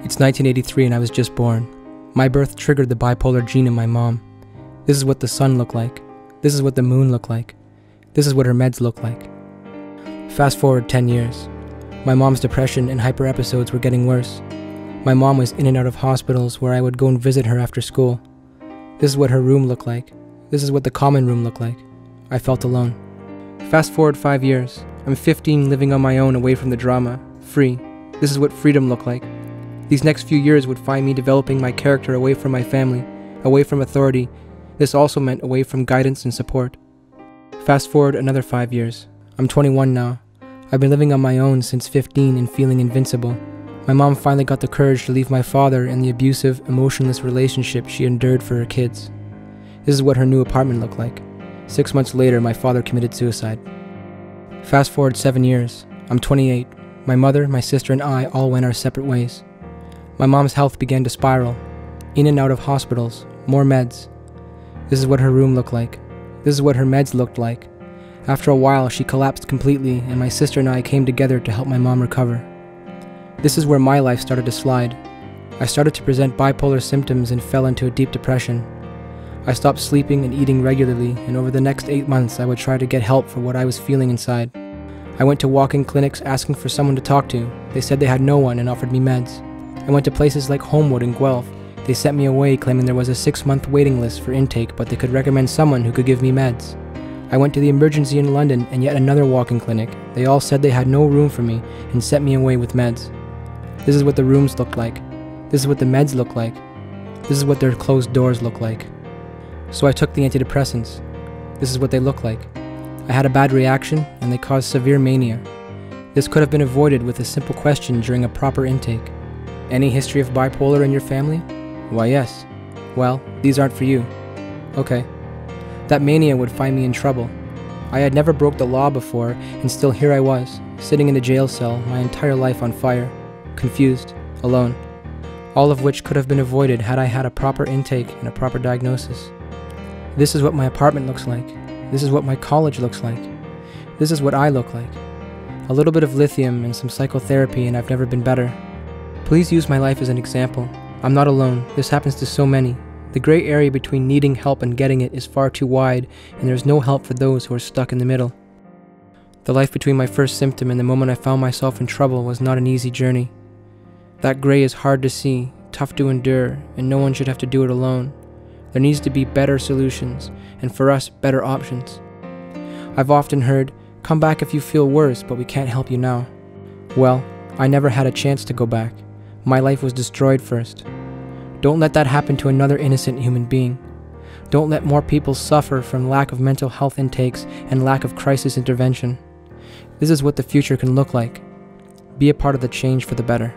It's 1983 and I was just born. My birth triggered the bipolar gene in my mom. This is what the sun looked like. This is what the moon looked like. This is what her meds look like. Fast forward 10 years. My mom's depression and hyper episodes were getting worse. My mom was in and out of hospitals where I would go and visit her after school. This is what her room looked like. This is what the common room looked like. I felt alone. Fast forward 5 years. I'm 15, living on my own away from the drama, free. This is what freedom looked like. These next few years would find me developing my character away from my family, away from authority. This also meant away from guidance and support. Fast forward another 5 years. I'm 21 now. I've been living on my own since 15 and feeling invincible. My mom finally got the courage to leave my father and the abusive, emotionless relationship she endured for her kids. This is what her new apartment looked like. 6 months later, my father committed suicide. Fast forward 7 years. I'm 28. My mother, my sister, and I all went our separate ways. My mom's health began to spiral. In and out of hospitals, more meds. This is what her room looked like. This is what her meds looked like. After a while, she collapsed completely, and my sister and I came together to help my mom recover. This is where my life started to slide. I started to present bipolar symptoms and fell into a deep depression. I stopped sleeping and eating regularly, and over the next 8 months I would try to get help for what I was feeling inside. I went to walk-in clinics asking for someone to talk to. They said they had no one and offered me meds. I went to places like Homewood and Guelph. They sent me away claiming there was a 6-month waiting list for intake, but they could recommend someone who could give me meds. I went to the emergency in London and yet another walk-in clinic. They all said they had no room for me and sent me away with meds. This is what the rooms looked like. This is what the meds look like. This is what their closed doors look like. So I took the antidepressants. This is what they look like. I had a bad reaction and they caused severe mania. This could have been avoided with a simple question during a proper intake. Any history of bipolar in your family? Why, yes. Well, these aren't for you. Okay. That mania would find me in trouble. I had never broke the law before, and still here I was, sitting in a jail cell, my entire life on fire, confused, alone. All of which could have been avoided had I had a proper intake and a proper diagnosis. This is what my apartment looks like. This is what my college looks like. This is what I look like. A little bit of lithium and some psychotherapy and I've never been better. Please use my life as an example. I'm not alone. This happens to so many. The gray area between needing help and getting it is far too wide, and there's no help for those who are stuck in the middle. The life between my first symptom and the moment I found myself in trouble was not an easy journey. That gray is hard to see, tough to endure, and no one should have to do it alone. There needs to be better solutions, and for us, better options. I've often heard, "Come back if you feel worse, but we can't help you now." Well, I never had a chance to go back. My life was destroyed first. Don't let that happen to another innocent human being. Don't let more people suffer from lack of mental health intakes and lack of crisis intervention. This is what the future can look like. Be a part of the change for the better.